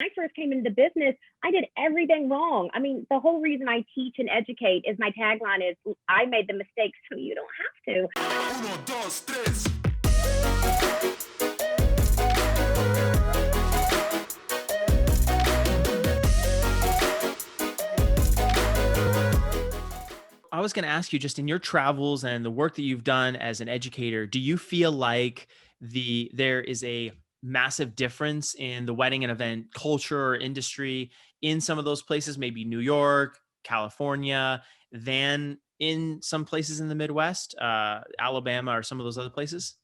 I first came into business, I did everything wrong. I mean, the whole reason I teach and educate is my tagline is I made the mistakes so you don't have to. Uno, dos, tres. I was going to ask you, just in your travels and the work that you've done as an educator, do you feel like there is a massive difference in the wedding and event culture or industry in some of those places, maybe New York, California, than in some places in the Midwest, Alabama, or some of those other places?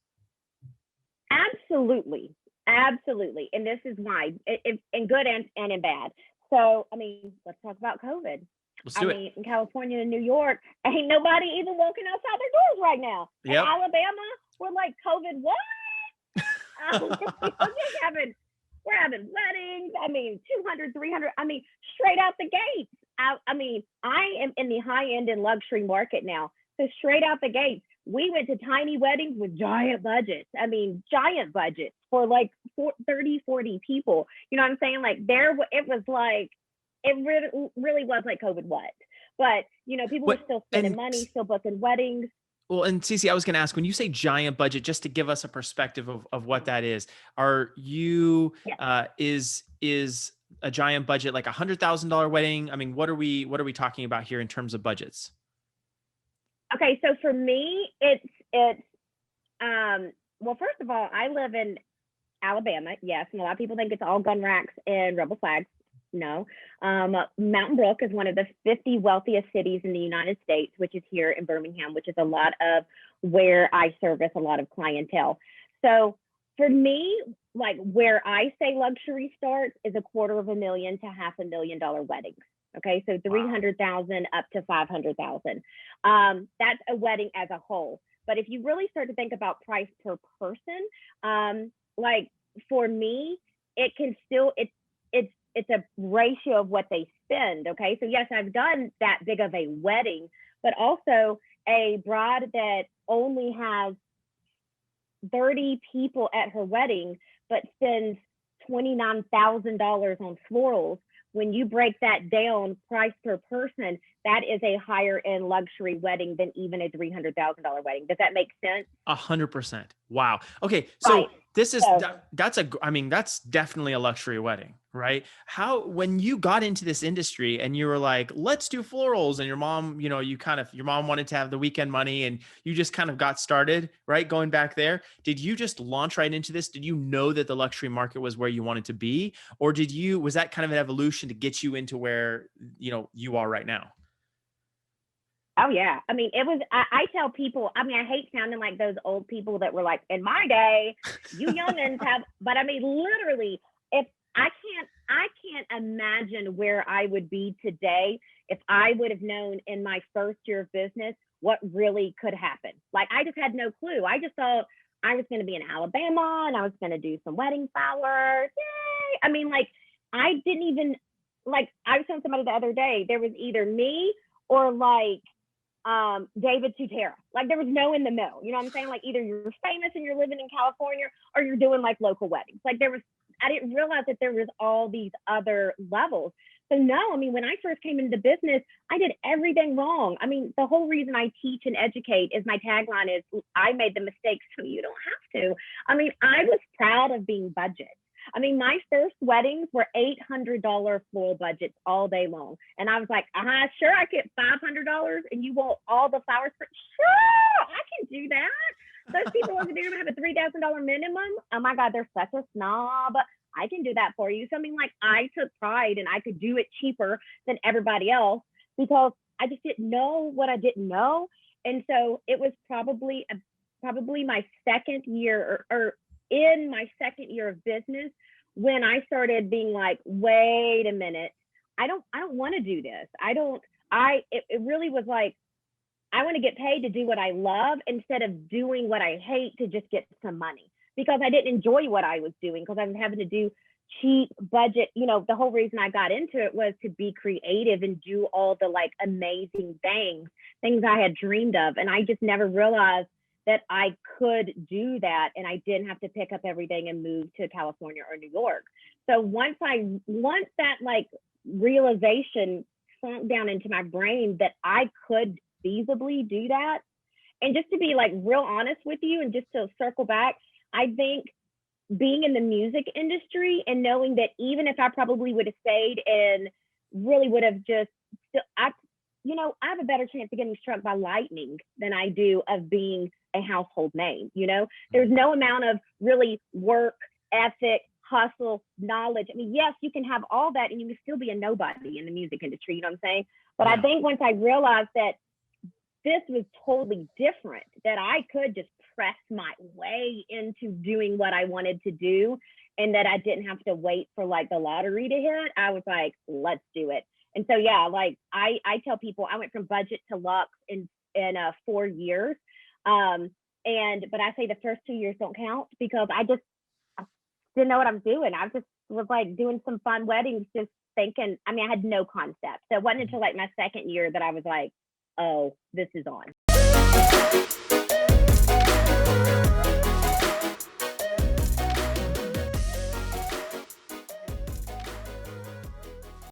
Absolutely. Absolutely. And this is why, in good and in bad. So, I mean, let's talk about COVID. Let's do it. In California and New York, ain't nobody even walking outside their doors right now. Yep. In Alabama, we're like, COVID, what? We're having weddings. I mean, 200, 300. I mean, straight out the gates. I mean, I am in the high end and luxury market now. So straight out the gates, we went to tiny weddings with giant budgets. I mean, giant budgets for like 30, 40 people. You know what I'm saying? Like it was like, it really was like COVID what? But, you know, people were still spending money, still booking weddings. Well, and Cece, I was going to ask, when you say giant budget, just to give us a perspective of what that is, is a giant budget like $100,000 wedding? I mean, what are we talking about here in terms of budgets? Okay. So for me, well, first of all, I live in Alabama. Yes. And a lot of people think it's all gun racks and rebel flags. No. Mountain Brook is one of the 50 wealthiest cities in the United States, which is here in Birmingham, which is a lot of where I service a lot of clientele. So for me, like where I say luxury starts is $250,000 to $500,000 weddings. Okay, so 300,000 up to 500,000. That's a wedding as a whole. But if you really start to think about price per person, like for me, it can still it's a ratio of what they spend. Okay, so yes, I've done that big of a wedding, but also a bride that only has 30 people at her wedding, but spends $29,000 on florals. When you break that down, price per person, that is a higher end luxury wedding than even a $300,000 wedding. Does that make sense? 100%. Wow. Okay. So right. That's definitely a luxury wedding, right? When you got into this industry and you were like, let's do florals, and your mom, your mom wanted to have the weekend money and you just kind of got started, right? Going back there, did you just launch right into this? Did you know that the luxury market was where you wanted to be? Or was that kind of an evolution to get you into where, you are right now? Oh yeah. I mean, it was, I tell people, I mean, I hate sounding like those old people that were like, in my day, you youngins have, but I mean, literally, if I can't imagine where I would be today if I would have known in my first year of business what really could happen. Like, I just had no clue. I just thought I was going to be in Alabama and I was going to do some wedding flowers. Yay. I mean, like, I didn't even, like, I was telling somebody the other day, there was either me or like, David Tutera. Like, there was no in the middle. You know what I'm saying? Like, either you're famous and you're living in California or you're doing like local weddings. Like, I didn't realize that there was all these other levels. So no, I mean, when I first came into business, I did everything wrong. I mean, the whole reason I teach and educate is my tagline is I made the mistakes so you don't have to. I mean, I was proud of being budget. I mean, my first weddings were $800 floral budgets all day long. And I was like, sure, I get $500 and you want all the flowers for, sure, I can do that. Those people over there have a $3,000 minimum. Oh my God, they're such a snob. I can do that for you. So I mean, like, I took pride and I could do it cheaper than everybody else because I just didn't know what I didn't know. And so it was probably my second year or in my second year of business when I started being like, wait a minute, I don't want to do this. It really was like, I want to get paid to do what I love instead of doing what I hate to just get some money, because I didn't enjoy what I was doing because I was having to do cheap budget. The whole reason I got into it was to be creative and do all the like amazing things I had dreamed of. And I just never realized that I could do that and I didn't have to pick up everything and move to California or New York. So once that like realization sunk down into my brain that I could feasibly do that, and just to be like real honest with you, and just to circle back, I think being in the music industry and knowing that even if I probably would have stayed and really would have just, I have a better chance of getting struck by lightning than I do of being a household name. There's no amount of really work, ethic, hustle, knowledge. I mean, yes, you can have all that and you can still be a nobody in the music industry, you know what I'm saying? But I think once I realized that this was totally different, that I could just press my way into doing what I wanted to do, and that I didn't have to wait for like the lottery to hit, I was like, let's do it. And so, yeah, like I tell people I went from budget to luxe in 4 years. But I say the first 2 years don't count because I didn't know what I'm doing. I just was like doing some fun weddings, just thinking, I mean, I had no concept. So it wasn't until like my second year that I was like, oh, this is on.